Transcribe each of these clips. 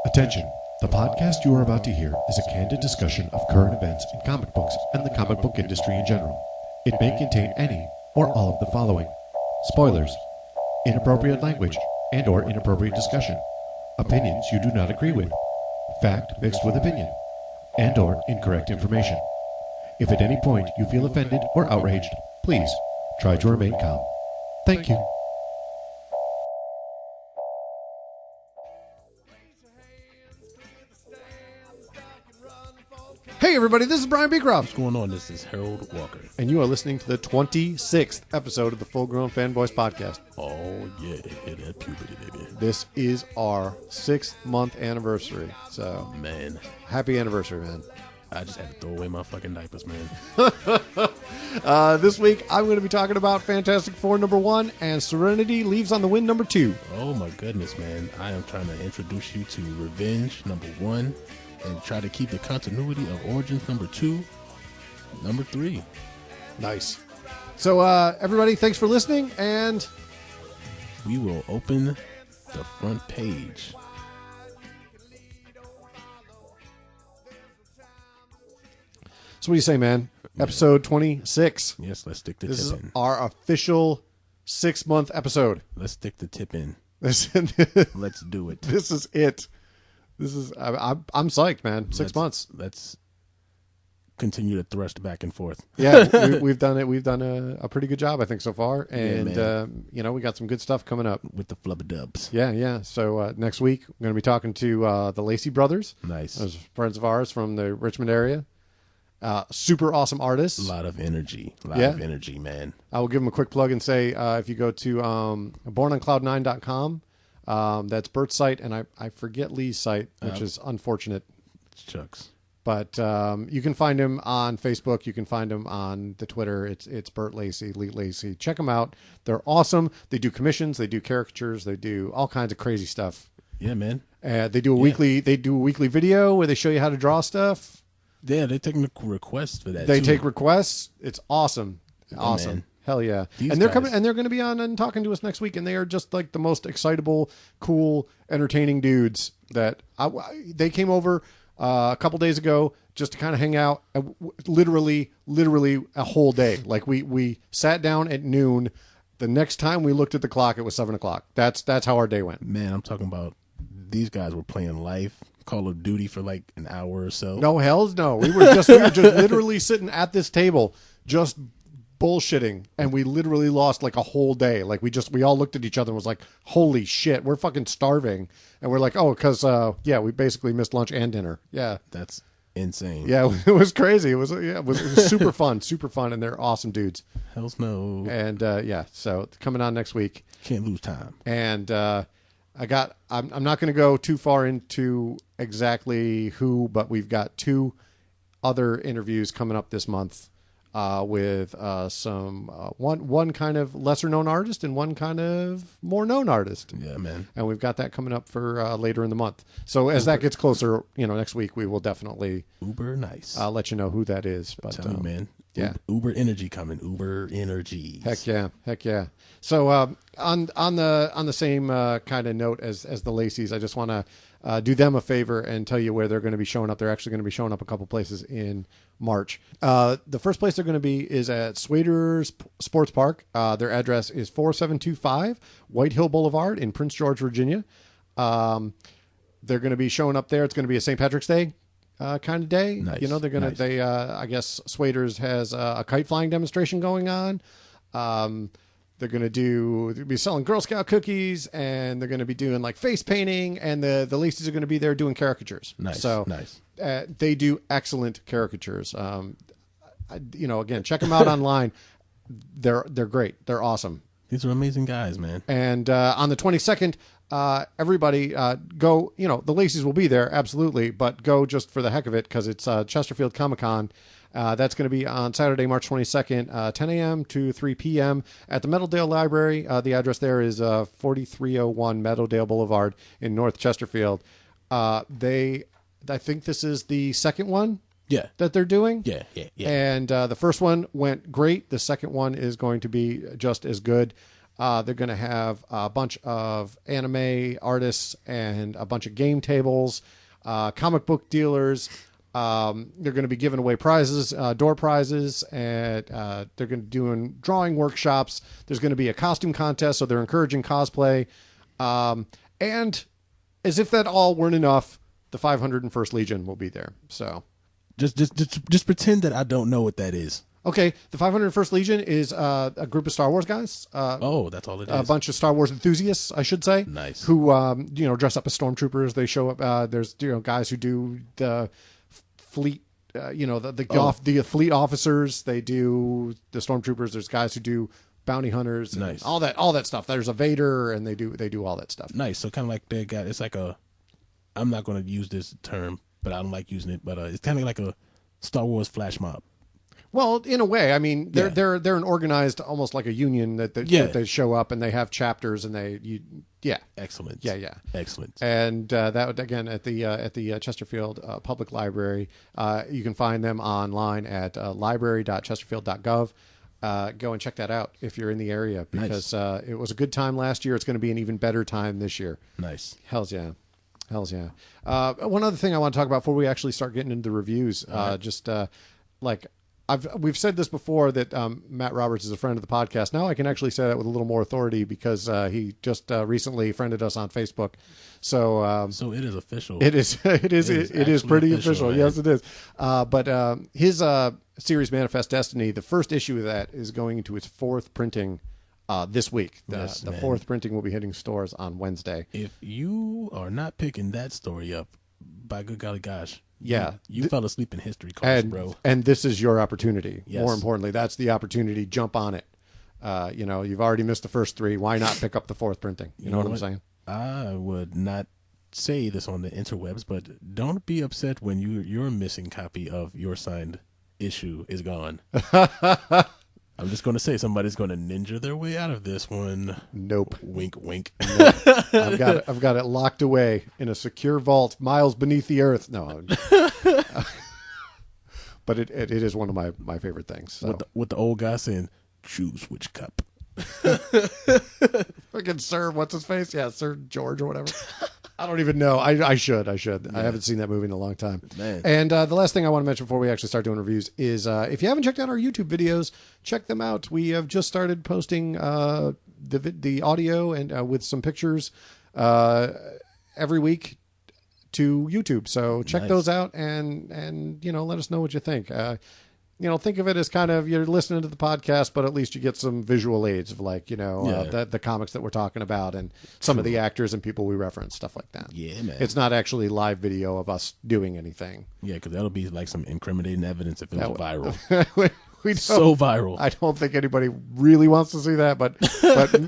Attention! The podcast you are about to hear is a candid discussion of current events in comic books and the comic book industry in general. It may contain any or all of the following: spoilers, inappropriate language and/or inappropriate discussion, opinions you do not agree with, fact mixed with opinion, and/or incorrect information. If at any point you feel offended or outraged, please try to remain calm. Thank you. Hey everybody, this is Brian Beecroft. What's going on? This is Harold Walker. And you are listening to the 26th episode of the Full Grown Fanboys podcast. Oh yeah, hit that puberty, baby. This is our 6-month anniversary. So, Man, happy anniversary, man. I just had to throw away my fucking diapers, man. This week, I'm going to be talking about Fantastic Four #1 and Serenity Leaves on the Wind #2. Oh my goodness, man. I am trying to introduce you to Revenge #1 and try to keep the continuity of Origins #2, #3. Nice. So, everybody, thanks for listening, and We will open the front page. so what do you say, man? Episode 26. Yes, let's stick the This is tip in. our official 6-month episode. Let's stick the tip in. This Let's do it. is it. This is I'm psyched, man. 6 months. Let's continue to thrust back and forth. Yeah, we've done it. We've done a pretty good job, I think, so far. And we got some good stuff coming up With the flubba dubs. Yeah. So next week we're going to be talking to the Lacey brothers. Nice. Those friends of ours from the Richmond area. Super awesome artists. A lot of energy. Man. I will give them a quick plug and say if you go to bornoncloud9.com, that's Bert's site, and I forget Lee's site, which is unfortunate. Chucks. But you can find him on Facebook. You can find him on the Twitter. It's Bert Lacey, Lee Lacey. Check them out. They're awesome. They do commissions. They do caricatures. They do all kinds of crazy stuff. Yeah, man. They do a weekly video where they show you how to draw stuff. Yeah, they take requests for that. They too. take requests. It's awesome. Awesome. Man. Hell yeah. These And they're guys- coming, and they're going to be on and talking to us next week, and they are just like the most excitable, cool, entertaining dudes that they came over a couple days ago just to kind of hang out. Literally a whole day. Like we sat down at noon. The next time we looked at the clock, it was 7:00. That's how our day went. Man, I'm talking about these guys were playing Life, Call of Duty for like an hour or so. No, hells no. We were just literally sitting at this table, just bullshitting, and we literally lost like a whole day. Like we all looked at each other and was like, "Holy shit, we're fucking starving," and we're like, "Oh, because we basically missed lunch and dinner." Yeah, That's insane. yeah, it was crazy. It was super fun, and they're awesome dudes. Hells no. And so coming on next week, Can't lose time. and I'm not going to go too far into exactly who, but we've got 2 other interviews coming up this month with some one kind of lesser known artist and one kind of more known artist. Yeah, man. And we've got that coming up for later in the month. So as that gets closer, next week we will definitely Uber nice. let you know who that is. But Tell you, man. yeah. Uber energy coming. Uber energies. Heck yeah. So on the same kind of note as the Laceys, I just want to do them a favor and tell you where they're going to be showing up. They're actually going to be showing up a couple places in March. The first place they're going to be is at Swaders Sports Park. Their address is 4725 White Hill Boulevard in Prince George, Virginia. They're going to be showing up there. It's going to be a St. Patrick's Day kind of day. Nice. They're going to, Nice. I guess Swaders has a kite flying demonstration going on. They're going to be selling Girl Scout cookies, and they're going to be doing like face painting, and the Laceys are going to be there doing caricatures. Nice. So Nice. They do excellent caricatures. Again, check them out online. They're great. They're awesome. These are amazing guys, man. And on the 22nd, everybody go. The Laceys will be there, absolutely, but go just for the heck of it because it's Chesterfield Comic-Con. That's going to be on Saturday, March 22nd, 10 a.m. to 3 p.m. at the Meadowdale Library. The address there is 4301 Meadowdale Boulevard in North Chesterfield. I think this is the second one Yeah. that they're doing. Yeah. And the first one went great. The second one is going to be just as good. They're going to have a bunch of anime artists and a bunch of game tables, comic book dealers. They're going to be giving away prizes, door prizes, and they're going to be doing drawing workshops. There's going to be a costume contest, so they're encouraging cosplay. And as if that all weren't enough, the 501st Legion will be there. So just pretend that I don't know what that is. Okay, the 501st Legion is a group of Star Wars guys. That's all it is. A bunch of Star Wars enthusiasts, I should say. Nice. Who dress up as stormtroopers. They show up. There's guys who do the fleet. The fleet officers. They do the stormtroopers. There's guys who do bounty hunters. Nice. All that stuff. There's a Vader, and they do all that stuff. Nice. So kind of like they got. It's like a. I'm not going to use this term, but I don't like using it. But it's kind of like a Star Wars flash mob. Well, in a way, I mean, they're an organized, almost like a union that they show up and they have chapters and excellent, excellent. And that again at the Chesterfield Public Library, you can find them online at library.chesterfield.gov. Go and check that out if you're in the area because it was a good time last year. It's going to be an even better time this year. Nice, hells yeah. One other thing I want to talk about before we actually start getting into the reviews, we've said this before that Matt Roberts is a friend of the podcast. Now I can actually say that with a little more authority because he just recently friended us on Facebook. So it is official. It is pretty official. Yes, it is. But his series Manifest Destiny, the first issue of that is going into its fourth printing this week. The fourth printing will be hitting stores on Wednesday. If you are not picking that story up, by good golly gosh. Yeah. You fell asleep in history class, bro. And this is your opportunity. Yes. More importantly, that's the opportunity. Jump on it. You've already missed the first three. Why not pick up the fourth printing? You know what I'm saying? I would not say this on the interwebs, but don't be upset when your missing copy of your signed issue is gone. I'm just going to say somebody's going to ninja their way out of this one. Nope. Wink, wink. Nope. I've got it locked away in a secure vault miles beneath the earth. No. But it is one of my favorite things. So. With the old guy saying, choose which cup. Freaking Sir, what's his face? Yeah, Sir George or whatever. I don't even know. I should. Yeah. I haven't seen that movie in a long time. Man. And the last thing I want to mention before we actually start doing reviews is if you haven't checked out our YouTube videos, check them out. We have just started posting the audio and with some pictures every week to YouTube. So check those out and let us know what you think. Think of it as kind of you're listening to the podcast, but at least you get some visual aids of the comics that we're talking about and some of the actors and people we reference, stuff like that. Yeah, man. It's not actually live video of us doing anything. Yeah, because that'll be like some incriminating evidence if it was viral. So viral. I don't think anybody really wants to see that, but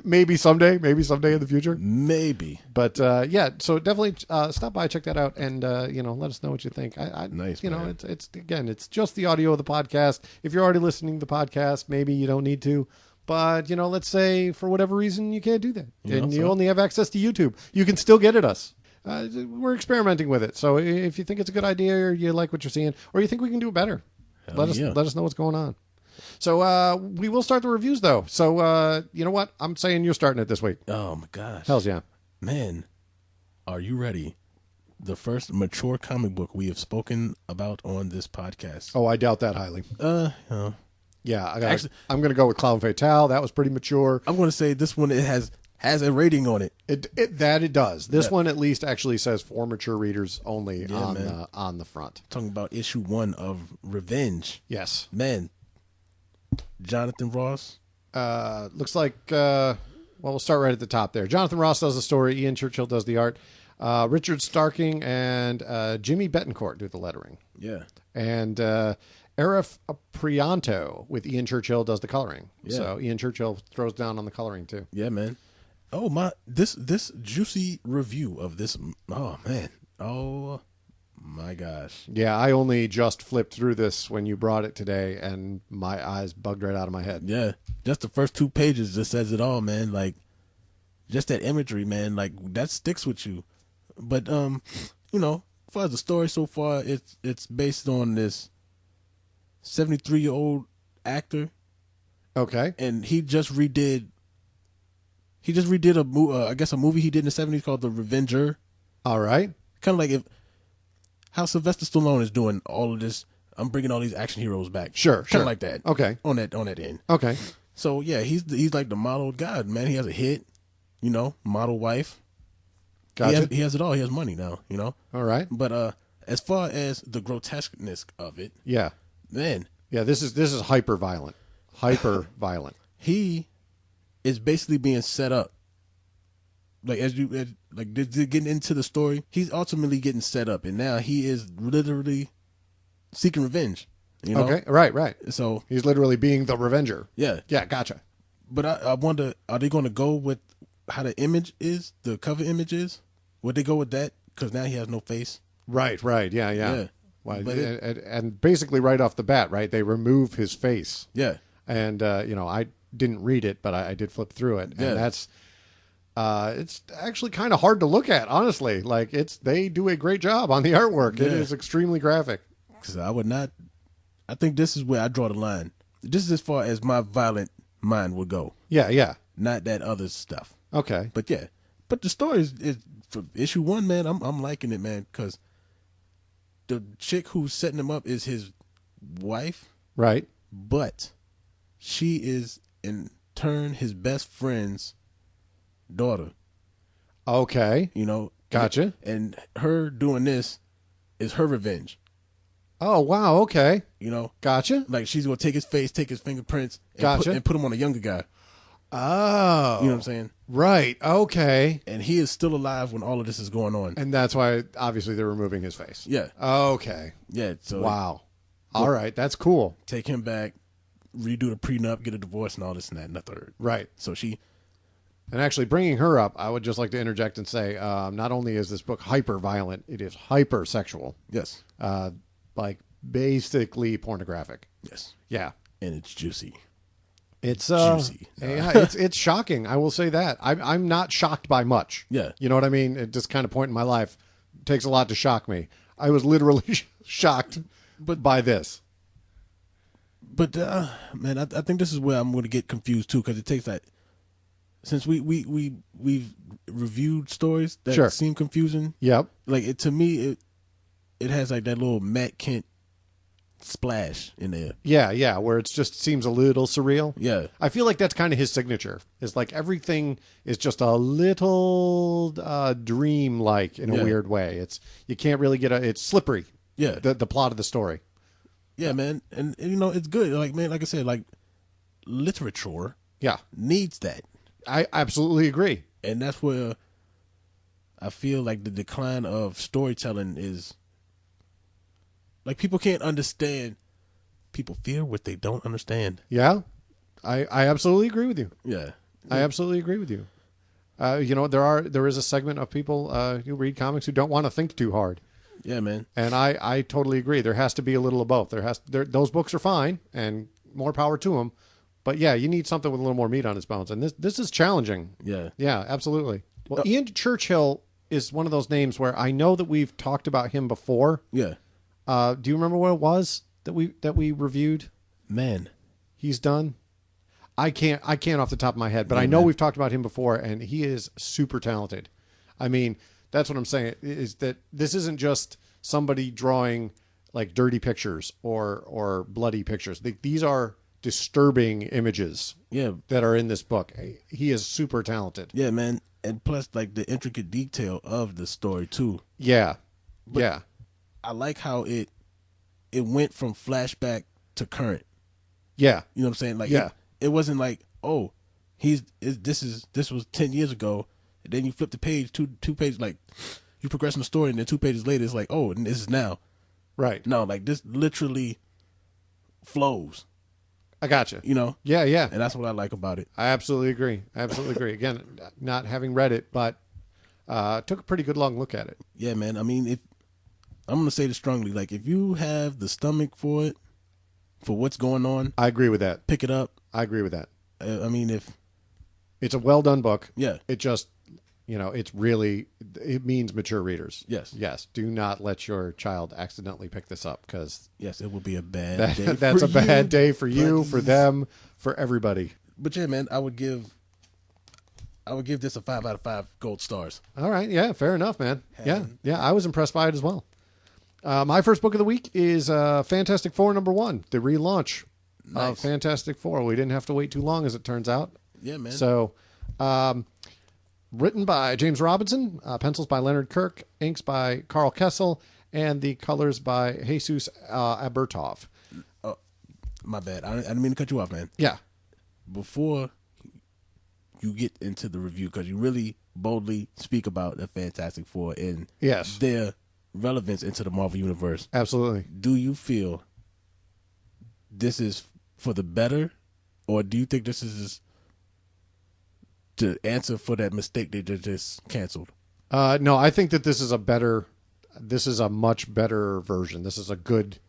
maybe someday in the future. Maybe. But so definitely stop by, check that out, and let us know what you think. Nice. It's just the audio of the podcast. If you're already listening to the podcast, maybe you don't need to. But let's say for whatever reason you can't do that, you only have access to YouTube. You can still get at us. We're experimenting with it. So if you think it's a good idea, or you like what you're seeing, or you think we can do it better. Let us know what's going on. So we will start the reviews, though. So you know what? I'm saying you're starting it this week. Oh, my gosh. Hells yeah. Man, are you ready? The first mature comic book we have spoken about on this podcast. Oh, I doubt that highly. Yeah, I'm going to go with Clown Fatale. That was pretty mature. I'm going to say this one, it has a rating on it. It does. This one at least actually says for mature readers only on the front. Talking about issue 1 of Revenge. Yes. Man, Jonathan Ross. Looks like, we'll start right at the top there. Jonathan Ross does the story. Ian Churchill does the art. Richard Starking and Jimmy Betancourt do the lettering. Yeah. And Arif Prianto with Ian Churchill does the coloring. Yeah. So Ian Churchill throws down on the coloring too. Yeah, man. Oh my! This juicy review of this. Oh man! Oh my gosh! Yeah, I only just flipped through this when you brought it today, and my eyes bugged right out of my head. Yeah, just the first 2 pages just says it all, man. Like, just that imagery, man. Like that sticks with you. But as far as the story so far, it's based on this 73-year-old actor. Okay, and he just redid He just redid I guess a movie he did in the 70s called The Revenger. All right. Kind of like how Sylvester Stallone is doing all of this. I'm bringing all these action heroes back. Sure. Kind of like that. Okay. On that end. Okay. So yeah, he's like the model god, man. He has a hit, model wife. Gotcha. He has it all. He has money now, All right. But as far as the grotesqueness of it, Yeah. man, Yeah. This is hyper violent. Hyper violent. he is basically being set up. Like getting into the story, he's ultimately getting set up, and now he is literally seeking revenge. Okay. Right. So He's literally being the Revenger. yeah. Yeah. Gotcha. But I wonder, are they going to go with how the image is, the cover image is? Would they go with that? Because now he has no face. Right. Yeah. Well, But and basically right off the bat, right? They remove his face. Yeah. And I didn't read it, but I did flip through it, Yeah. and that's it's actually kind of hard to look at, honestly. Like they do a great job on the artwork. It Yeah. is extremely graphic. Because I think this is where I draw the line. This is as far as my violent mind would go. Yeah. Not that other stuff. Okay. But yeah. But the story is for issue 1, man, I'm liking it, man, because the chick who's setting him up is his wife, Right. but she is in turn his best friend's daughter. Okay. Gotcha. And her doing this is her revenge. Oh wow. Okay. Gotcha. Like she's gonna take his face, take his fingerprints, and Gotcha. put him on a younger guy. Oh. You know what I'm saying? Right. Okay. And he is still alive when all of this is going on. And that's why obviously they're removing his face. Yeah. Okay. Yeah. So Wow. All right. That's cool. take him back, redo the prenup, get a divorce, and all this and that and the third. Right. So she. And actually, bringing her up, I would just like to interject and say, not only is this book hyper violent, it is hyper sexual. Yes. Like basically pornographic. Yes. Yeah. And it's juicy. It's Juicy. Yeah, it's shocking. I will say that. I'm not shocked by much. Yeah. You know what I mean? At this kind of point in my life, it takes a lot to shock me. I was literally shocked by this. But man, I think this is where I'm going to get confused too, because it takes that. Since we've reviewed stories that Sure. seem confusing, Yep. like to me it has like that little Matt Kent splash in there. Yeah, where it just seems a little surreal. Yeah. I feel like that's kind of his signature. It's like everything is just a little dream-like in a Yeah. weird way. You can't really it's slippery. Yeah. The plot of the story. Yeah, man. And it's good. Like, man, like I said, like literature Yeah. needs that. I absolutely agree. And that's where I feel like the decline of storytelling is like people can't understand. People fear what they don't understand. Yeah. I absolutely agree with you. Yeah. I absolutely agree with you. There is a segment of people who read comics who don't want to think too hard. Yeah, man. And I totally agree. There has to be a little of both. Those books are fine and more power to them. But yeah, you need something with a little more meat on its bones. And this is challenging. Yeah. Yeah, absolutely. Well, Ian Churchill is one of those names where I know that we've talked about him before. Yeah. Do you remember what it was that we reviewed? Man. He's done. I can't off the top of my head, but I know we've talked about him before, and he is super talented. I mean, that's what I'm saying, is that this isn't just somebody drawing like dirty pictures or bloody pictures. These are disturbing images that are in this book. He is super talented. Yeah, man. And plus, like, the intricate detail of the story, too. Yeah. But I like how it went from flashback to current. Yeah. You know what I'm saying? Like, it wasn't like, oh, this was 10 years ago, and then you flip the page, two pages, like, you progress in the story, and then 2 pages later, it's like, oh, and this is now. Right. No, like, this literally flows. I gotcha. Yeah. And that's what I like about it. I absolutely agree. Again, not having read it, but took a pretty good long look at it. Yeah, man. I mean, I'm going to say this strongly. Like, if you have the stomach for it, for what's going on, I agree with that. pick it up. I agree with that. I mean, It's a well done book. Yeah. It just, it means mature readers. Yes. Do not let your child accidentally pick this up, because yes, it would be a bad day. that's for a bad you, day for you, but- for them, for everybody. But yeah, man, I would give I would give this a 5 out of 5 gold stars. All right. Yeah, fair enough, man. Yeah. I was impressed by it as well. My first book of the week is Fantastic Four #1, the relaunch of Fantastic Four. We didn't have to wait too long, as it turns out. Yeah, man. So, written by James Robinson, pencils by Leonard Kirk, inks by Carl Kessel, and the colors by Jesus Abertov. My bad. I didn't mean to cut you off, man. Yeah. Before you get into the review, because you really boldly speak about the Fantastic Four and their relevance into the Marvel Universe. Absolutely. Do you feel this is for the better, or do you think this is to answer for that mistake they just canceled? No, I think that this is a much better version. This is a good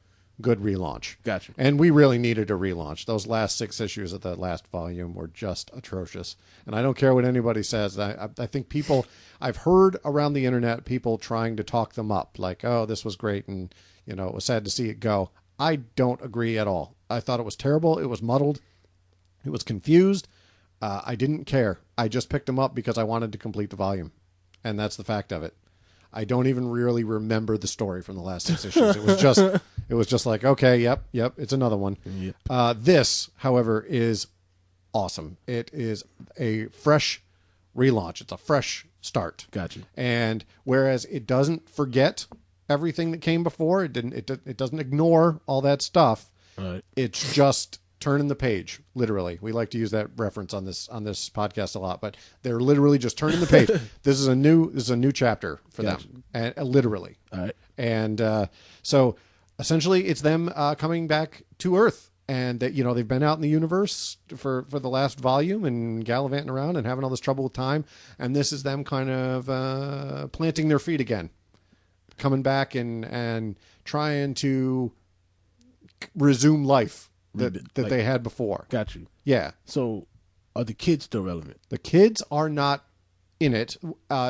relaunch. Gotcha. And we really needed a relaunch. Those last 6 issues of the last volume were just atrocious. And I don't care what anybody says. I think I've heard around the internet people trying to talk them up, like, oh, this was great, and it was sad to see it go. I don't agree at all. I thought it was terrible. It was muddled. It was confused. I didn't care. I just picked them up because I wanted to complete the volume. And that's the fact of it. I don't even really remember the story from the last 6 issues. It was just like, okay, yep, it's another one. Yep. This, however, is awesome. It is a fresh relaunch. It's a fresh start. Gotcha. And whereas it doesn't forget everything that came before, it doesn't ignore all that stuff. All right. It's just turning the page, literally. We like to use that reference on this podcast a lot, but they're literally just turning the page. This is a new chapter for them, and literally. All right. And so essentially, it's them coming back to Earth, and that they've been out in the universe for the last volume and gallivanting around and having all this trouble with time, and this is them kind of planting their feet again, coming back and trying to resume life that they had before. Got you. Yeah. So are the kids still relevant? The kids are not in it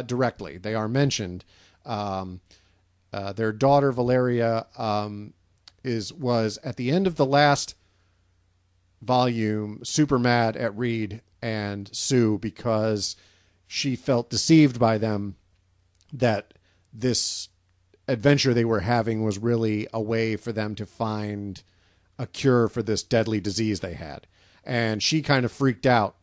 directly. They are mentioned. Their daughter Valeria was at the end of the last volume super mad at Reed and Sue because she felt deceived by them, that this adventure they were having was really a way for them to find a cure for this deadly disease they had. And she kind of freaked out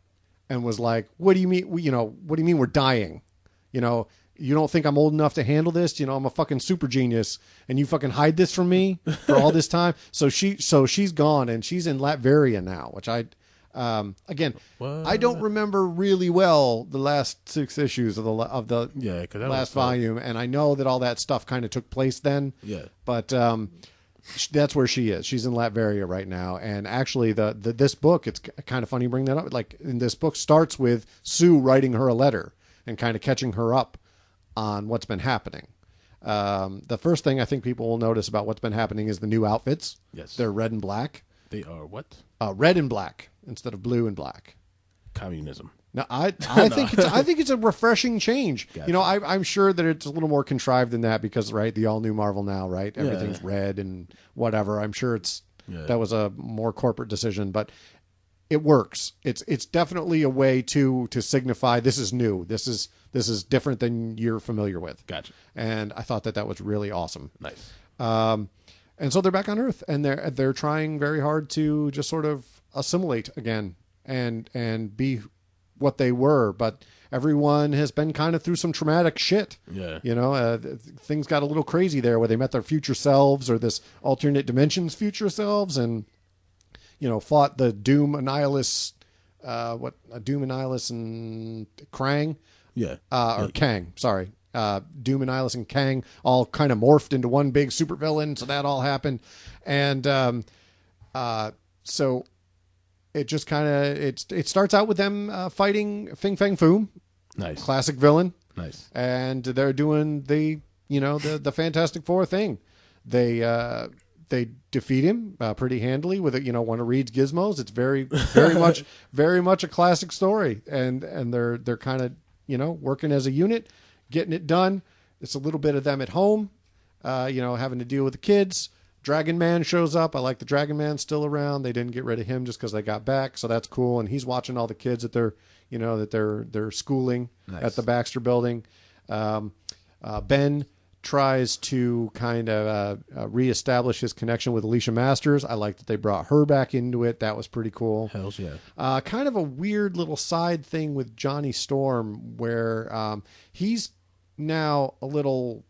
and was like, what do you mean? What do you mean we're dying? You don't think I'm old enough to handle this? I'm a fucking super genius, and you fucking hide this from me for all this time. So she's gone, and she's in Latveria now, which I don't remember really well the last 6 issues of the last volume, and I know that all that stuff kind of took place then. Yeah, but that's where she is. She's in Latveria right now, and actually, this book, it's kind of funny you bring that up. Like, in this book, starts with Sue writing her a letter and kind of catching her up on what's been happening. The first thing I think people will notice about what's been happening is the new outfits. Yes, they're red and black. They are what? Red and black instead of blue and black. Communism. No, I think it's a refreshing change. Gotcha. I'm sure that it's a little more contrived than that because, right, the all new Marvel now, right? Everything's red and whatever. I'm sure that was a more corporate decision, but it works. It's definitely a way to signify this is new. This is different than you're familiar with. Gotcha. And I thought that was really awesome. Nice. And so they're back on Earth, and they're trying very hard to just sort of assimilate again and be what they were, but everyone has been kind of through some traumatic shit. Yeah. Things got a little crazy there where they met their future selves or this alternate dimensions future selves and, fought the Doom Annihilus, Doom Annihilus and Krang. Yeah. Or Kang, sorry. Doom Annihilus and Kang all kind of morphed into one big supervillain, so that all happened. And so it just kind of it starts out with them fighting Fing Fang Foom, nice classic villain, nice, and they're doing the Fantastic Four thing. They defeat him pretty handily with one of Reed's gizmos. It's very much a classic story, and they're kind of working as a unit, getting it done. It's a little bit of them at home, having to deal with the kids, Dragon Man shows up. I like the Dragon Man still around. They didn't get rid of him just because they got back, so that's cool. And he's watching all the kids that they're schooling at the Baxter Building. Ben tries to kind of reestablish his connection with Alicia Masters. I like that they brought her back into it. That was pretty cool. Hells yeah. Kind of a weird little side thing with Johnny Storm where he's now a little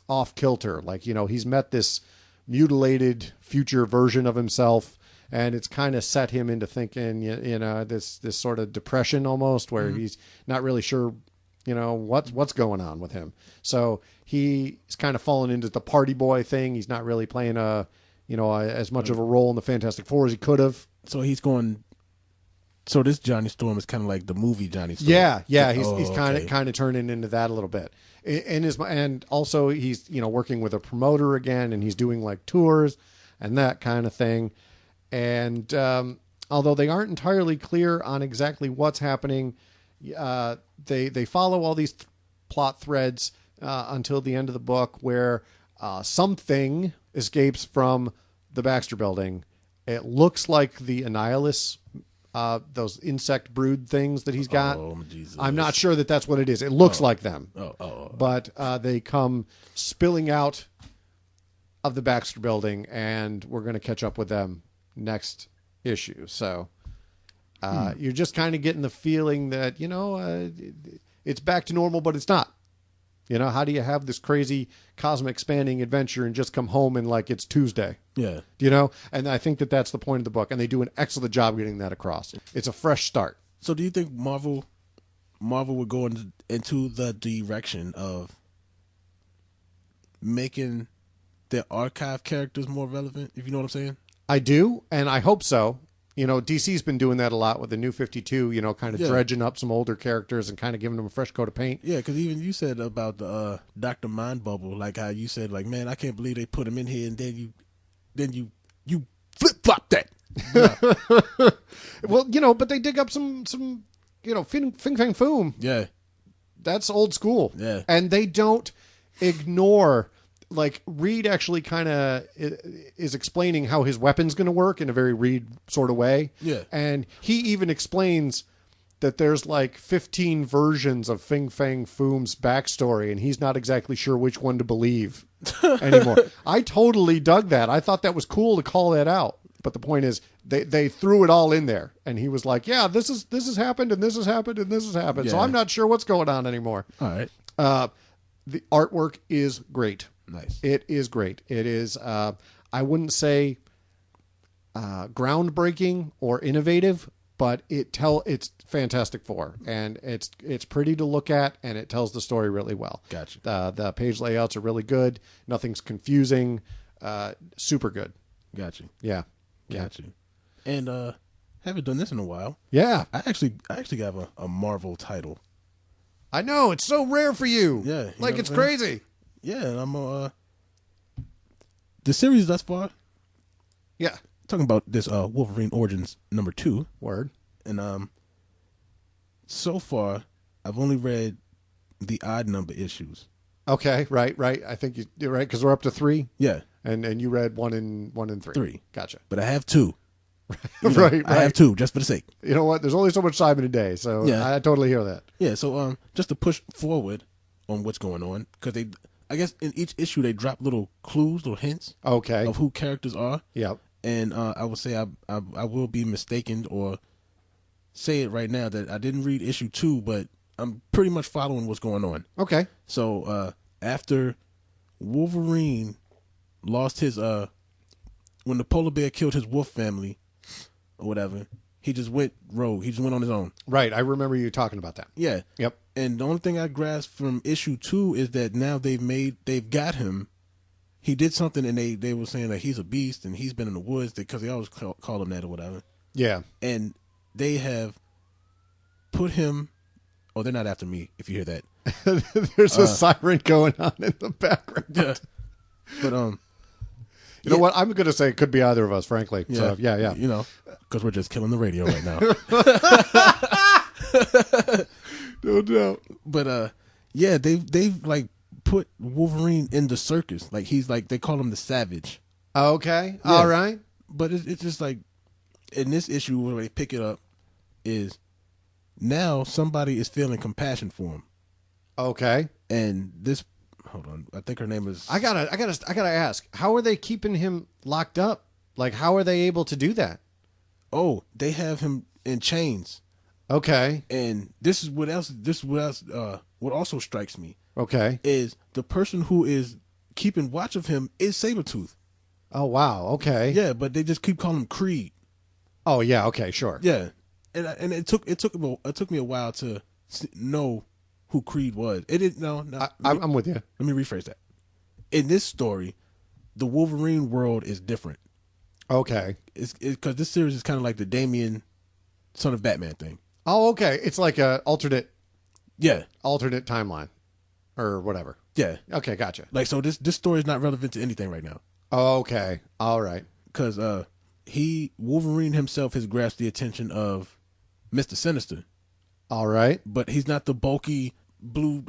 off kilter. Like, he's met this mutilated future version of himself, and it's kind of set him into thinking, this sort of depression almost, where he's not really sure, what's going on with him. So he's kind of fallen into the party boy thing. He's not really playing as much of a role in the Fantastic Four as he could have. So he's going. So this Johnny Storm is kind of like the movie Johnny Storm. Yeah. He's kind of turning into that a little bit. And also he's working with a promoter again, and he's doing like tours and that kind of thing. And although they aren't entirely clear on exactly what's happening, they follow all these plot threads until the end of the book, where something escapes from the Baxter Building. It looks like the Annihilus, those insect brood things that he's got. Oh, Jesus. I'm not sure that that's what it is. It looks like them. Oh. But they come spilling out of the Baxter Building, and we're going to catch up with them next issue. So you're just kind of getting the feeling that, it's back to normal, but it's not. How do you have this crazy cosmic spanning adventure and just come home and like it's Tuesday? Yeah. And I think that that's the point of the book, and they do an excellent job getting that across. It's a fresh start. So do you think Marvel would go into the direction of making their archive characters more relevant, if you know what I'm saying? I do, and I hope so. DC's been doing that a lot with the New 52, kind of dredging up some older characters and kind of giving them a fresh coat of paint. Yeah, because even you said about the Dr. Mind Bubble, like how you said, like, man, I can't believe they put him in here, and then you flip-flop that. Yeah. Well, but they dig up some Fing Fang Foom. Yeah. That's old school. Yeah. And they don't ignore... Like, Reed actually kind of is explaining how his weapon's going to work in a very Reed sort of way. Yeah. And he even explains that there's like 15 versions of Fing Fang Foom's backstory, and he's not exactly sure which one to believe anymore. I totally dug that. I thought that was cool to call that out. But the point is, they threw it all in there, and he was like, yeah, this has happened, and this has happened, and this has happened. Yeah. So I'm not sure what's going on anymore. All right. The artwork is great. Nice. It is great. It is, I wouldn't say groundbreaking or innovative, but it's Fantastic Four, and it's pretty to look at, and it tells the story really well. Gotcha. The page layouts are really good. Nothing's confusing. Super good. Gotcha. Yeah. Gotcha. And haven't done this in a while. Yeah. I actually have a Marvel title. I know, it's so rare for you. Yeah. Like, it's crazy. Yeah, and I'm the series thus far. Yeah. Talking about this Wolverine Origins #2. Word. And so far I've only read the odd number issues. Okay, right. I think you're right, because we're up to 3. Yeah. And you read 1 and 3. 3. Gotcha. But I have 2. Right. I have 2 just for the sake. You know what? There's only so much time in a day, so yeah. I totally hear that. Yeah, so just to push forward on what's going on, because I guess in each issue they drop little clues, little hints, okay, of who characters are. Yep. And I would say I will be mistaken or say it right now that I didn't read issue 2, but I'm pretty much following what's going on. Okay. So after Wolverine lost his when the polar bear killed his wolf family or whatever, he just went rogue. He just went on his own. Right. I remember you talking about that. Yeah. Yep. And the only thing I grasped from issue 2 is that now they've got him. He did something, and they were saying that he's a beast and he's been in the woods because they always call him that or whatever. Yeah. And they have put him. Oh, they're not after me. If you hear that, there's a siren going on in the background. Yeah. But you know what? I'm going to say it could be either of us, frankly. Yeah. So, yeah. You know, because we're just killing the radio right now. No doubt. But they've like put Wolverine in the circus. Like he's like, they call him the Savage. Okay. Yeah. All right. But it's just like in this issue where they pick it up is now somebody is feeling compassion for him. Okay. And this, hold on, I think her name is. I gotta ask, how are they keeping him locked up? Like, how are they able to do that? Oh, they have him in chains. Okay. And this is what else. This is what else. What also strikes me. Okay. Is the person who is keeping watch of him is Sabretooth. Oh wow. Okay. Yeah, but they just keep calling him Creed. Oh yeah. Okay. Sure. Yeah, and it took me a while to know who Creed was. It didn't. No. I'm with you. Let me rephrase that. In this story, the Wolverine world is different. Okay. It's because this series is kind of like the Damian, son of Batman thing. Oh, okay. It's like a alternate timeline, or whatever. Yeah. Okay. Gotcha. Like, so this story is not relevant to anything right now. Okay. All right. Because Wolverine himself has grasped the attention of Mr. Sinister. All right. But he's not the bulky blue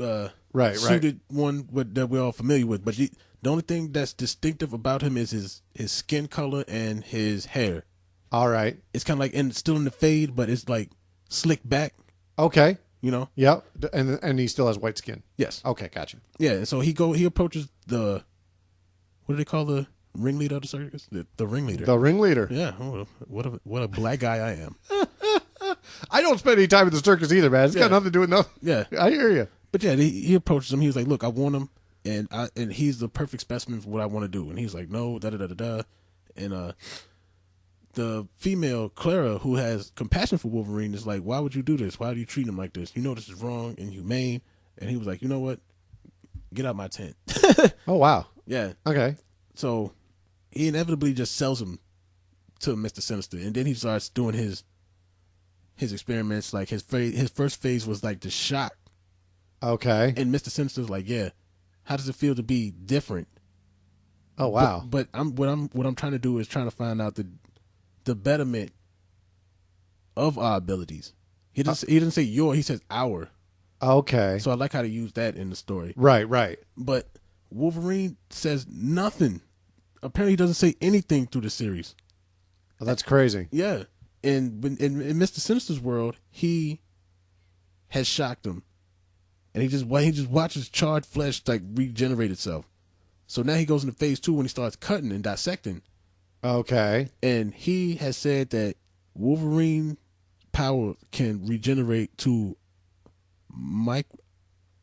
suited one that we're all familiar with. But the only thing that's distinctive about him is his skin color and his hair. All right. It's kind of like still in the fade, but it's like slicked back. Okay. You know? Yep. And he still has white skin. Yes. Okay. Gotcha. Yeah. So he approaches the, what do they call the ringleader of the circus? The ringleader. The ringleader. Yeah. Oh, what a black guy I am. I don't spend any time at the circus either, man. It's got nothing to do with nothing. Yeah. I hear you. But yeah, he approaches him. He was like, "Look, I want him, and he's the perfect specimen for what I want to do." And he's like, "No, da da da da da." And the female Clara, who has compassion for Wolverine, is like, "Why would you do this? Why do you treat him like this? You know this is wrong and humane." And he was like, "You know what? Get out my tent." Oh wow. Yeah. Okay. So he inevitably just sells him to Mr. Sinister, and then he starts doing his experiments. Like his first phase was like the shock. Okay. And Mr. Sinister's like, yeah, how does it feel to be different? Oh wow. But what I'm trying to do is trying to find out the betterment of our abilities. He didn't say your, he says our. Okay. So I like how to use that in the story. Right. But Wolverine says nothing. Apparently he doesn't say anything through the series. Well, that's crazy. Yeah. And in Mr. Sinister's world, he has shocked him. And he just watches charred flesh like regenerate itself. So now he goes into phase 2 when he starts cutting and dissecting. Okay. And he has said that Wolverine power can regenerate to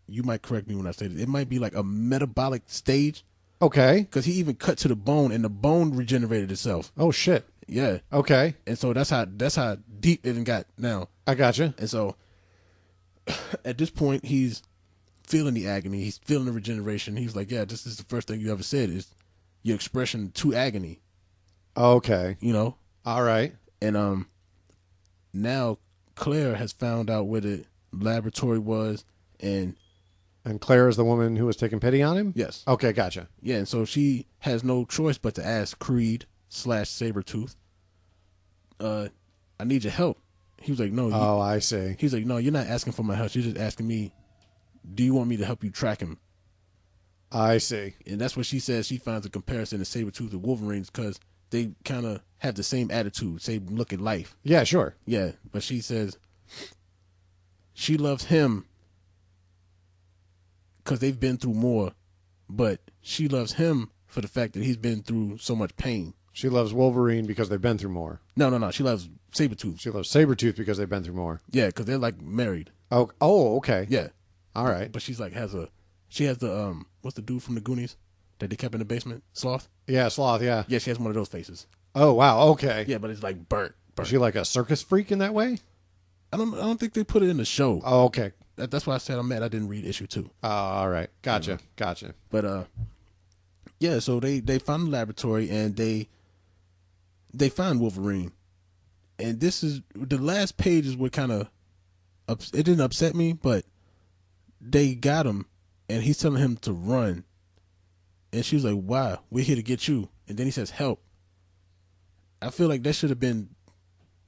you might correct me when I say this. It might be like a metabolic stage. Okay. Because he even cut to the bone and the bone regenerated itself. Oh shit. Yeah. Okay. And so that's how deep it got now. I gotcha. And so at this point, he's feeling the agony. He's feeling the regeneration. He's like, yeah, this is the first thing you ever said is your expression to agony. Okay. You know? All right. And now Claire has found out where the laboratory was, and Claire is the woman who was taking pity on him? yes. Okay, gotcha. Yeah, and so she has no choice but to ask Creed / Sabretooth, I need your help. He was like, no. Oh, I see. He's like, no, you're not asking for my help. You're just asking me, do you want me to help you track him? I see. And that's what she says. She finds a comparison to Sabretooth and Wolverines because they kind of have the same attitude, same look at life. Yeah, sure. Yeah, but she says she loves him because they've been through more, but she loves him for the fact that he's been through so much pain. She loves Wolverine because they've been through more. No. She loves Sabretooth. She loves Sabretooth because they've been through more. Yeah, because they're like married. Oh, okay. Yeah. All right. But she's like, she has the, what's the dude from the Goonies that they kept in the basement? Sloth? Yeah, Sloth, yeah. Yeah, she has one of those faces. Oh, wow, okay. Yeah, but it's like burnt. Is she like a circus freak in that way? I don't think they put it in the show. Oh, okay. That's why I said I'm mad I didn't read issue 2. All right. Gotcha. Gotcha. But yeah, so they found the laboratory and they found Wolverine. And this is the last page is what kind of it didn't upset me, but they got him and he's telling him to run. And she was like, "Why? We're here to get you." And then he says, "Help." I feel like that should have been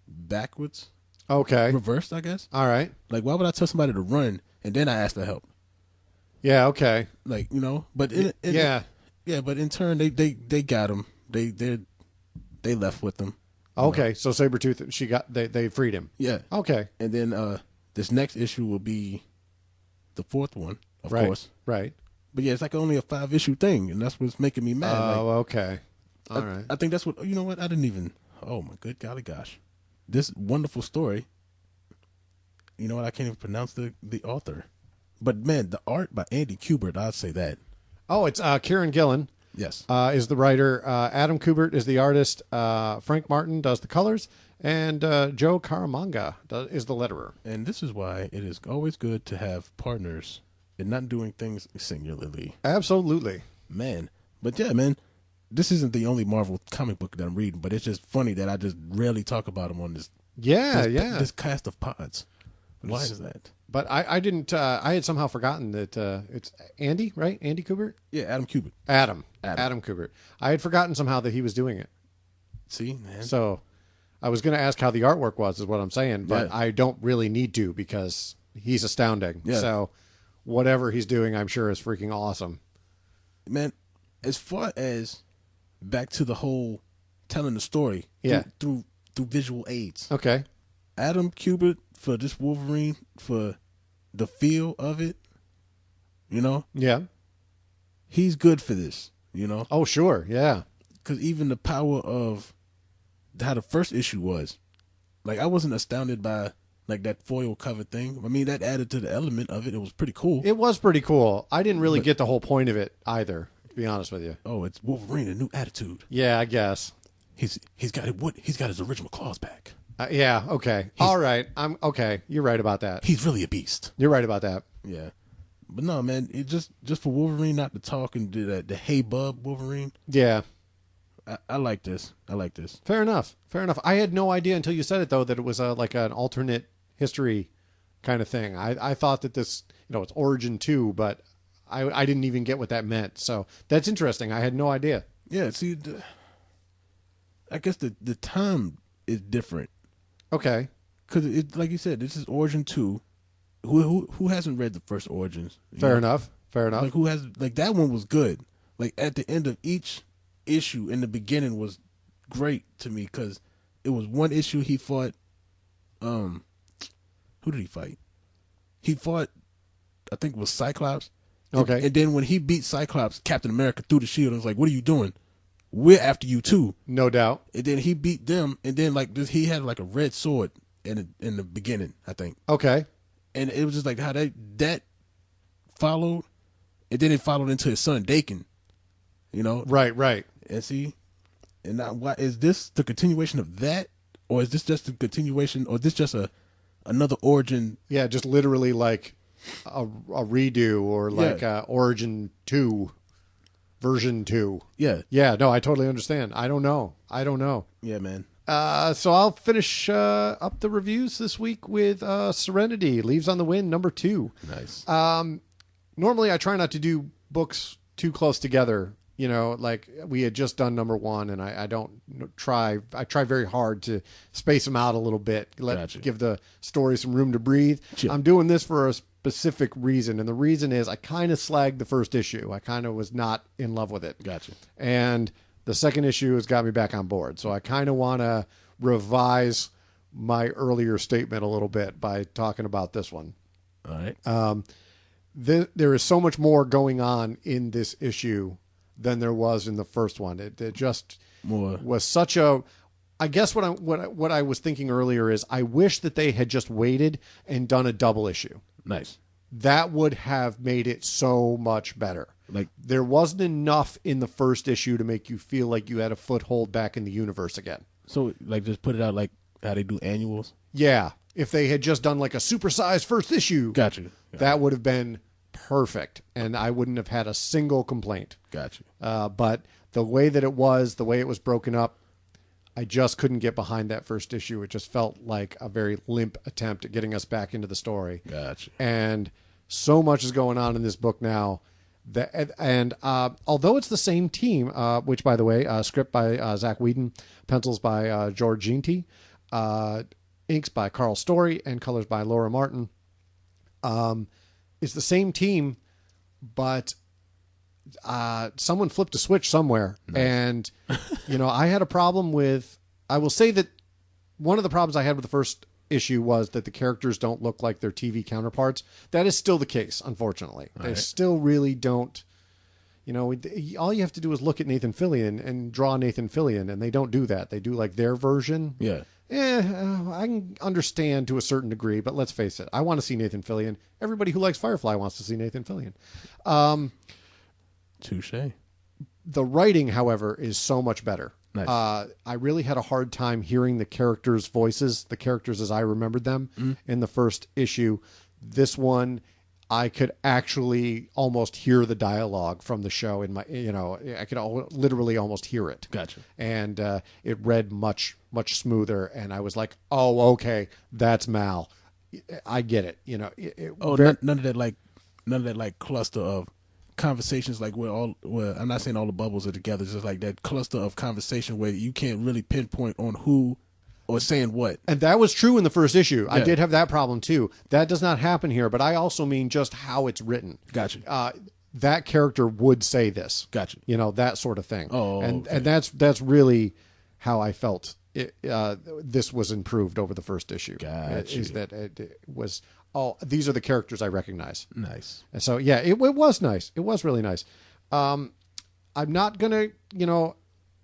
backwards. Okay. Reversed, I guess. All right. Like, why would I tell somebody to run and then I ask for help? Yeah, okay. Like, you know, but but in turn they got him. they left with them. Okay, so Sabretooth, they freed him. Yeah. Okay. And then this next issue will be the fourth one, of course. Right. But yeah, it's like only a 5-issue thing, and that's what's making me mad. Oh, okay. All right. I think that's what, you know what? I didn't even, oh my good golly gosh. This wonderful story, you know what? I can't even pronounce the author. But man, the art by Andy Kubert, I'd say that. Oh, it's Kieran Gillen. Yes. Is the writer. Adam Kubert is the artist. Frank Martin does the colors. And Joe Caramanga is the letterer. And this is why it is always good to have partners and not doing things singularly. Absolutely. Man. But yeah, man, this isn't the only Marvel comic book that I'm reading, but it's just funny that I just rarely talk about them on this cast of pods. Why is that? But I didn't. I had somehow forgotten that it's Andy, right? Andy Kubert? Yeah, Adam Kubert. Adam Kubert. I had forgotten somehow that he was doing it. See, man. So I was going to ask how the artwork was, is what I'm saying, but Yeah. I don't really need to because he's astounding. Yeah. So whatever he's doing, I'm sure is freaking awesome. Man, as far as back to the whole telling the story through visual aids. Okay. Adam Kubert for this Wolverine, for the feel of it, you know? Yeah. He's good for this, you know? Oh, sure. Yeah. Because even the power of how the first issue was, like, I wasn't astounded by, like, that foil cover thing. I mean, that added to the element of it. It was pretty cool. It was pretty cool. I didn't really get the whole point of it either, to be honest with you. Oh, it's Wolverine, a new attitude. Yeah, I guess. He's got his original claws back. Yeah, okay. All right. I'm okay. You're right about that. He's really a beast. You're right about that. Yeah. But no, man, it just for Wolverine not to talk and do that, the hey bub Wolverine. Yeah. I like this. I like this. Fair enough. Fair enough. I had no idea until you said it, though, that it was like an alternate history kind of thing. I thought that this, it's Origin 2, but I didn't even get what that meant. So that's interesting. I had no idea. Yeah, see, I guess the time is different. Okay. Because, like you said, this is Origin 2. Who hasn't read the first Origins? Fair enough. Fair enough. Like, who has, like, that one was good. Like, at the end of each issue in the beginning was great to me because it was one issue he fought, who did he fight? He fought, I think it was Cyclops. Okay. And then when he beat Cyclops, Captain America threw the shield and was like, what are you doing? We're after you too. No doubt. And then he beat them, and then like he had like a red sword in the beginning, I think. Okay. And it was just like how that followed, and then it followed into his son Dakin, Right. And see, and now why is this the continuation of that, or is this just a continuation, or is this just another origin? Yeah, just literally like a redo or like Origin 2. Version 2. Yeah. Yeah, no, I totally understand. I don't know. Yeah, man. So I'll finish up the reviews this week with Serenity, Leaves on the Wind, number 2. Nice. Normally I try not to do books too close together. Like we had just done number 1, and I try very hard to space them out a little bit, give the story some room to breathe. Sure. I'm doing this for a specific reason, and the reason is I kind of slagged the first issue. I kind of was not in love with it. Gotcha. And the second issue has got me back on board. So I kind of want to revise my earlier statement a little bit by talking about this one. All right. There is so much more going on in this issue than there was in the first one. It just was such a... I guess what I was thinking earlier is I wish that they had just waited and done a double issue. Nice. That would have made it so much better. Like, there wasn't enough in the first issue to make you feel like you had a foothold back in the universe again. So, like, just put it out like how they do annuals? Yeah. If they had just done like a supersized first issue, Gotcha. That would have been perfect, and I wouldn't have had a single complaint. Gotcha. But the way that it was, the way it was broken up, I just couldn't get behind that first issue. It just felt like a very limp attempt at getting us back into the story. Gotcha. And so much is going on in this book now. Although it's the same team, which, by the way, script by Zach Whedon, pencils by George Ginty, inks by Carl Story, and colors by Laura Martin. It's the same team, but someone flipped a switch somewhere. Nice. And, I had a problem with, I will say that one of the problems I had with the first issue was that the characters don't look like their TV counterparts. That is still the case, unfortunately. They still really don't. All you have to do is look at Nathan Fillion and draw Nathan Fillion, and they don't do that. They do like their version. Yeah. I can understand to a certain degree, but let's face it. I want to see Nathan Fillion. Everybody who likes Firefly wants to see Nathan Fillion. Touché. The writing, however, is so much better. Nice. I really had a hard time hearing the characters' voices, the characters as I remembered them in the first issue. This one, I could actually almost hear the dialogue from the show in my, I could literally almost hear it. Gotcha. And it read much, much smoother. And I was like, oh, okay, that's Mal. I get it. None of that like cluster of conversations, like where I'm not saying all the bubbles are together, just like that cluster of conversation where you can't really pinpoint on who or saying what. And that was true in the first issue. Yeah. I did have that problem too. That does not happen here, but I also mean just how it's written. Gotcha. That character would say this. Gotcha. That sort of thing. Oh, and okay. And that's really how I felt. This was improved over the first issue. Gotcha. Is that it was, these are the characters I recognize. Nice. And so, yeah, it was nice. It was really nice. I'm not going to,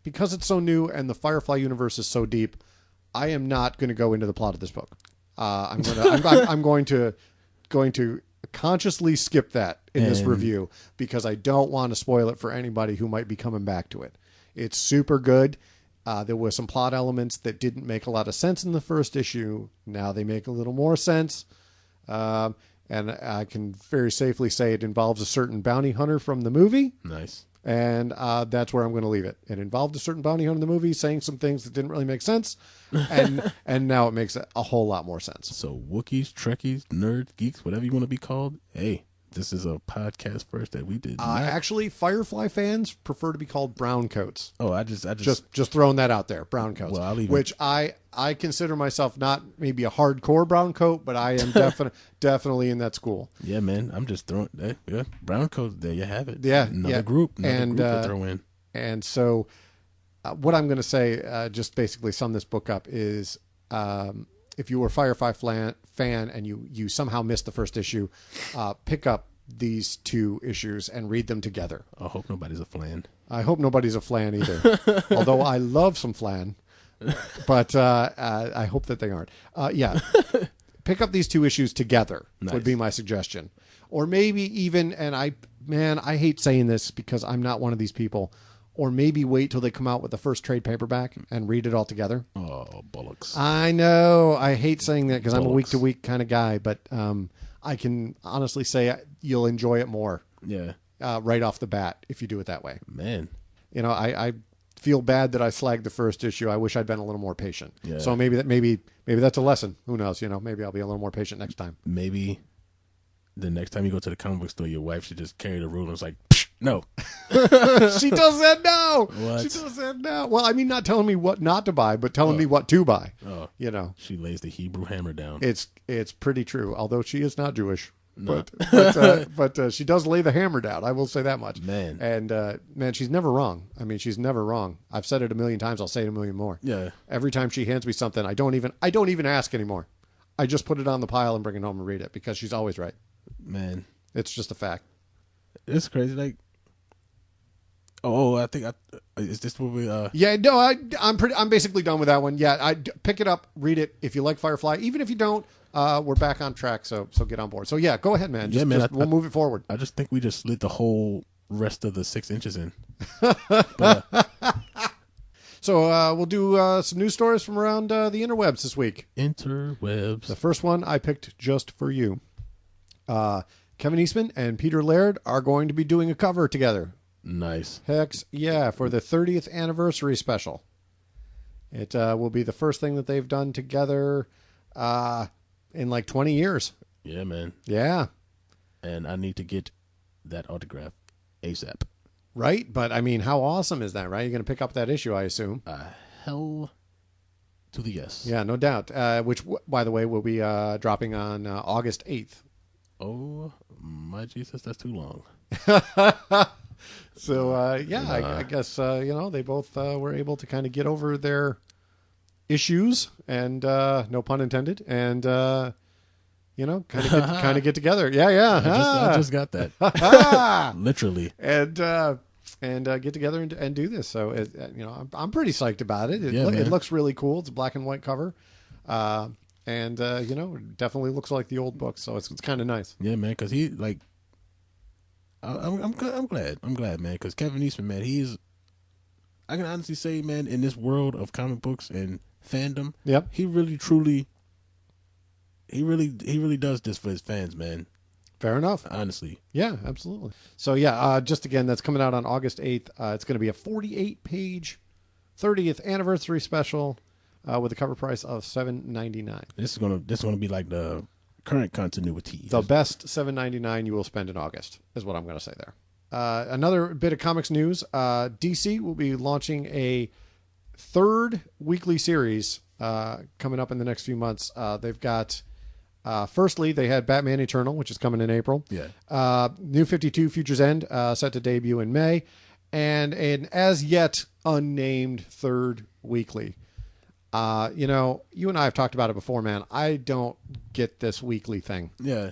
because it's so new and the Firefly universe is so deep, I am not going to go into the plot of this book. I'm going to consciously skip that in this review because I don't want to spoil it for anybody who might be coming back to it. It's super good. There were some plot elements that didn't make a lot of sense in the first issue. Now they make a little more sense. And I can very safely say it involves a certain bounty hunter from the movie. Nice. And that's where I'm going to leave it. It involved a certain bounty hunter in the movie saying some things that didn't really make sense. And now it makes a whole lot more sense. So Wookiees, Trekkies, nerds, geeks, whatever you want to be called. Hey, this is a podcast first that we did. Actually, Firefly fans prefer to be called brown coats. Oh, I just throwing that out there. Brown coats. Well, which I consider myself not maybe a hardcore brown coat, but I am definitely in that school. Yeah, man. I'm just throwing brown coats. There you have it. Yeah, another group to throw in. And so, what I'm going to say, just basically sum this book up, is if you were a Firefly fan and you somehow missed the first issue, pick up these two issues and read them together. I hope nobody's a flan. I hope nobody's a flan either. Although I love some flan, but I hope that they aren't. Yeah, pick up these two issues together. Nice. Would be my suggestion. Or maybe even, and I hate saying this because I'm not one of these people. Or maybe wait till they come out with the first trade paperback and read it all together. Oh, bollocks. I know. I hate saying that because I'm a week-to-week kind of guy, but I can honestly say you'll enjoy it more. Yeah. Right off the bat if you do it that way. Man. I feel bad that I flagged the first issue. I wish I'd been a little more patient. Yeah. So maybe that's a lesson. Who knows? Maybe I'll be a little more patient next time. Maybe the next time you go to the comic book store, your wife should just carry the ruler and it's like, no. She does that now. What? She does that now. Well, I mean, not telling me what not to buy, but telling me what to buy. Oh. She lays the Hebrew hammer down. It's pretty true, although she is not Jewish. No. But she does lay the hammer down. I will say that much. Man. And man, she's never wrong. I mean, she's never wrong. I've said it a million times. I'll say it a million more. Yeah. Every time she hands me something, I don't even ask anymore. I just put it on the pile and bring it home and read it because she's always right. Man, it's just a fact. It's crazy. Like, I think is this what we? Yeah, no, I'm basically done with that one. Yeah, I pick it up, read it if you like Firefly. Even if you don't, we're back on track. So get on board. So yeah, go ahead, man. We'll move it forward. I just think we just slid the whole rest of the 6 inches in. So we'll do some news stories from around the interwebs this week. Interwebs. The first one I picked just for you. Kevin Eastman and Peter Laird are going to be doing a cover together. Nice. Heck yeah, for the 30th anniversary special. It will be the first thing that they've done together in like 20 years. Yeah, man. Yeah. And I need to get that autograph ASAP. Right? But, I mean, how awesome is that, right? You're going to pick up that issue, I assume. Hell to the yes. Yeah, no doubt. Which, by the way, will be dropping on August 8th. Oh, my Jesus, that's too long. So yeah, I guess they both were able to kind of get over their issues, and no pun intended, and kind of get together. Yeah. I just got that. Literally. And get together and do this. So I'm pretty psyched about it. It looks really cool. It's a black and white cover, and it definitely looks like the old book. So it's kind of nice. Yeah, man. Because he like, I'm glad, man. Because Kevin Eastman, man, I can honestly say, man, in this world of comic books and fandom, yep, he really truly. He really does this for his fans, man. Fair enough. Honestly. Yeah, absolutely. So yeah, just again, that's coming out on August 8th. It's going to be a 48-page 30th anniversary special with a cover price of $7.99. This is gonna be like the current continuity. The best $7.99 you will spend in August is what I'm going to say there. Another bit of comics news: DC will be launching a third weekly series coming up in the next few months. They've got. Firstly, they had Batman Eternal, which is coming in April. Yeah. New 52 Future's End, set to debut in May. And an as yet unnamed third weekly. You and I have talked about it before, man. I don't get this weekly thing. Yeah.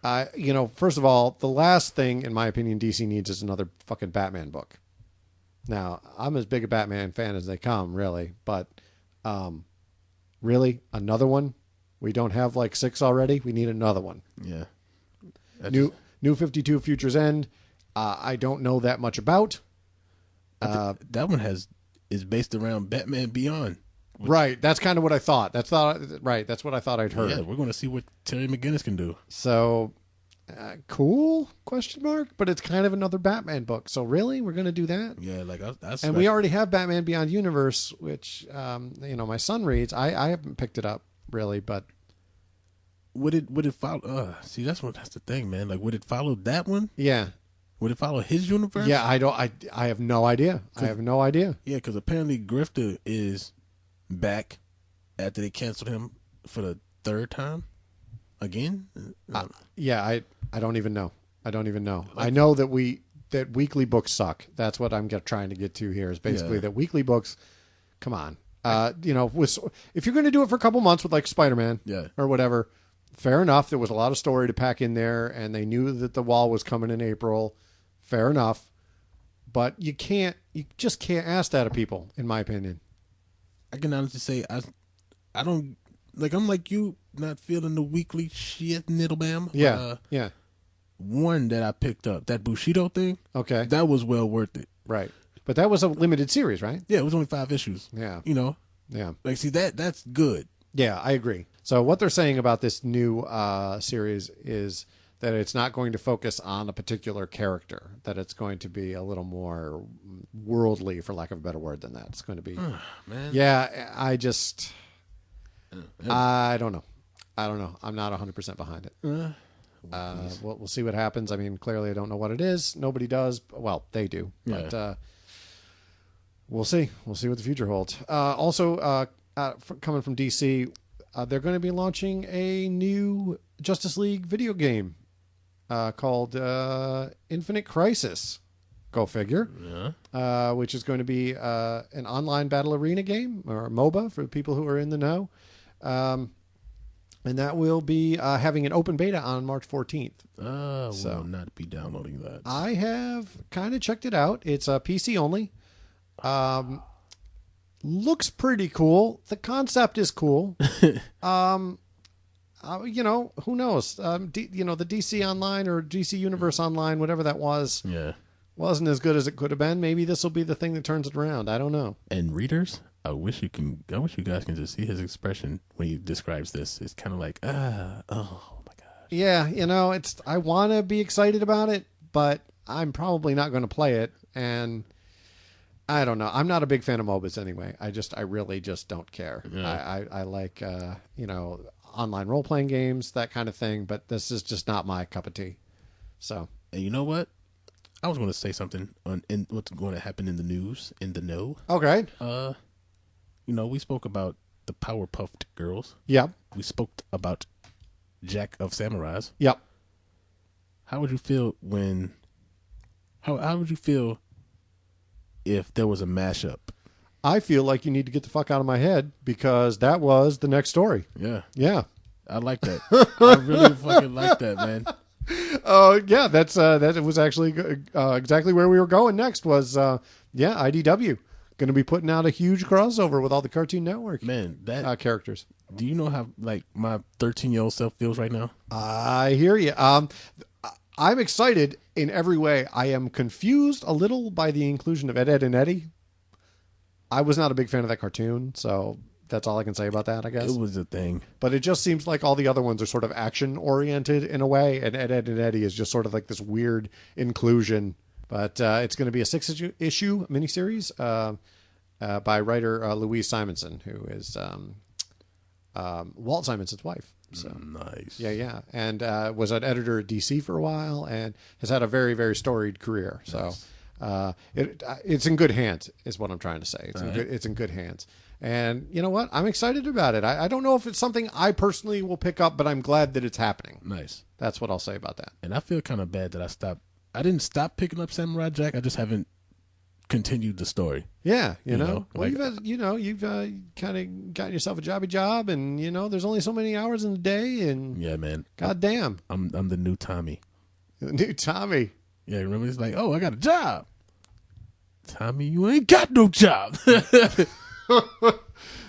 First of all, the last thing, in my opinion, DC needs is another fucking Batman book. Now, I'm as big a Batman fan as they come, really. But, really? Another one? We don't have like 6 already. We need another one. Yeah. New 52 Future's End. I don't know that much about. That one is based around Batman Beyond. Right. That's kind of what I thought. That's what I thought I'd heard. Yeah, we're going to see what Terry McGinnis can do. So, cool? Question mark. But it's kind of another Batman book. So really, we're going to do that? Yeah, like and we already have Batman Beyond Universe, which my son reads. I haven't picked it up. Really, but would it follow? See, that's the thing, man. Like, would it follow that one? Yeah. Would it follow his universe? Yeah, I have no idea. I have no idea. Yeah, because apparently Grifter is back after they canceled him for the third time again. Yeah, I don't even know. I know that weekly books suck. That's what I'm trying to get to here. Is basically that weekly books. Come on. If you're going to do it for a couple months with like Spider-Man or whatever, fair enough. There was a lot of story to pack in there, and they knew that the wall was coming in April. Fair enough. But you just can't ask that of people, in my opinion. I can honestly say I don't like. I'm like you, not feeling the weekly shit, Niddlebam. Yeah, yeah. One that I picked up, that Bushido thing. Okay, that was well worth it. Right. But that was a limited series, right? Yeah, it was only 5 issues. Yeah. Yeah. Like, see, that's good. Yeah, I agree. So what they're saying about this new series is that it's not going to focus on a particular character, that it's going to be a little more worldly, for lack of a better word than that. It's going to be... man. Yeah, I don't know. I'm not 100% behind it. We'll see what happens. I mean, clearly I don't know what it is. Nobody does. Well, they do. Yeah. But... we'll see. We'll see what the future holds. Also, coming from DC, they're going to be launching a new Justice League video game called Infinite Crisis. Go figure. Yeah. Which is going to be an online battle arena game, or a MOBA for people who are in the know. And that will be having an open beta on March 14th. Will not be downloading that. I have kind of checked it out. It's PC only. Looks pretty cool. The concept is cool. Who knows? The DC Online or DC Universe Online, whatever that was, wasn't as good as it could have been. Maybe this will be the thing that turns it around. I don't know. And readers, I wish you guys can just see his expression when he describes this. It's kind of like, oh my gosh. Yeah, I want to be excited about it, but I'm probably not going to play it, and I don't know. I'm not a big fan of MOBAs anyway. I really just don't care. Yeah. I like, online role-playing games, that kind of thing, but this is just not my cup of tea. So. And you know what? I was going to say something on what's going to happen in the news, in the know. Okay. We spoke about the Powerpuffed Girls. Yep. We spoke about Jack of Samurais. Yep. How would you feel when How would you feel if there was a mashup? I feel like you need to get the fuck out of my head because that was the next story. Yeah. Yeah. I like that. I really fucking like that, man. Yeah, that was actually exactly where we were going next was, IDW. Going to be putting out a huge crossover with all the Cartoon Network characters. Do you know how like my 13-year-old self feels right now? I hear you. I'm excited in every way. I am confused a little by the inclusion of Ed, Edd and Eddy. I was not a big fan of that cartoon, so that's all I can say about that, I guess. It was a thing. But it just seems like all the other ones are sort of action-oriented in a way, and Ed, Edd and Eddy is just sort of like this weird inclusion. But it's going to be a 6-issue miniseries by writer Louise Simonson, who is Walt Simonson's wife. So nice. Yeah. And was an editor at DC for a while and has had a very, very storied career. So it's in good hands is what I'm trying to say. It's in good hands. And you know what? I'm excited about it. I don't know if it's something I personally will pick up, but I'm glad that it's happening. Nice. That's what I'll say about that. And I feel kind of bad that I didn't stop picking up Samurai Jack. I just haven't continued the story. Yeah, you know. Well, like, you've kind of gotten yourself a job, and there's only so many hours in the day, and yeah, man. God damn, I'm the new Tommy. The new Tommy. Yeah, remember he's like, oh, I got a job. Tommy, you ain't got no job.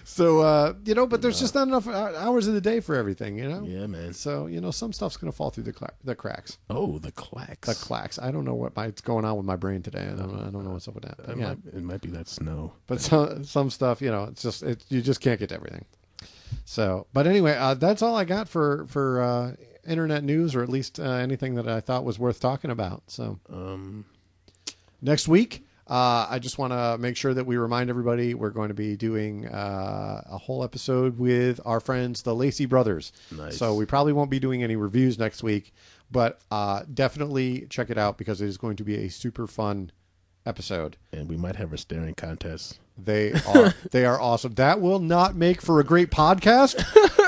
So but there's just not enough hours in the day for everything, Yeah, man. So some stuff's gonna fall through the cracks. Oh, the clacks. The clacks. I don't know what's going on with my brain today. I don't know what's up with that. It might be that snow. But some stuff, it's just you just can't get to everything. So, but anyway, that's all I got for internet news, or at least anything that I thought was worth talking about. So, next week. I just want to make sure that we remind everybody we're going to be doing a whole episode with our friends, the Lacey Brothers. Nice. So we probably won't be doing any reviews next week, but definitely check it out because it is going to be a super fun episode. And we might have a staring contest. They are awesome. That will not make for a great podcast,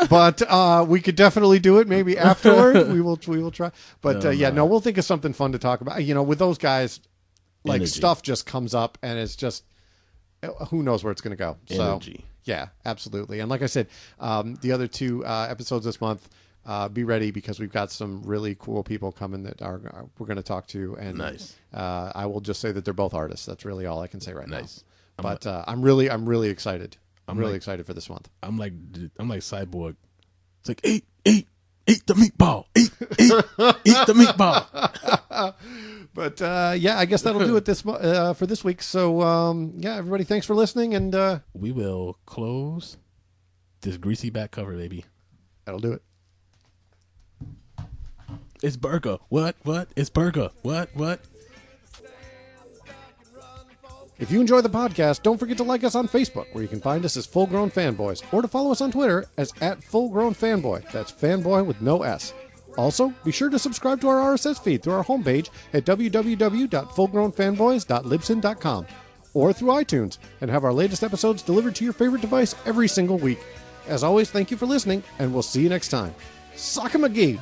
but we could definitely do it maybe afterward. We will try. But we'll think of something fun to talk about. With those guys. Like Energy. Stuff just comes up and it's just, who knows where it's going to go. Energy. So, yeah, absolutely. And like I said, the other 2 episodes this month, be ready because we've got some really cool people coming that we're going to talk to. And nice. I will just say that they're both artists. That's really all I can say right nice. now. But I'm really excited. I'm really excited for this month. I'm like Cyborg. It's like eat the meatball. Eat the meatball. But I guess that'll do it for this week. So everybody, thanks for listening, and we will close this greasy back cover, baby. That'll do it. It's burger. What? It's burger. What? If you enjoy the podcast, don't forget to like us on Facebook, where you can find us as Full Grown Fanboys, or to follow us on Twitter as @FullGrownFanboy. That's fanboy with no S. Also, be sure to subscribe to our RSS feed through our homepage at www.fullgrownfanboys.libsyn.com or through iTunes, and have our latest episodes delivered to your favorite device every single week. As always, thank you for listening, and we'll see you next time. SOCKAMAGEE!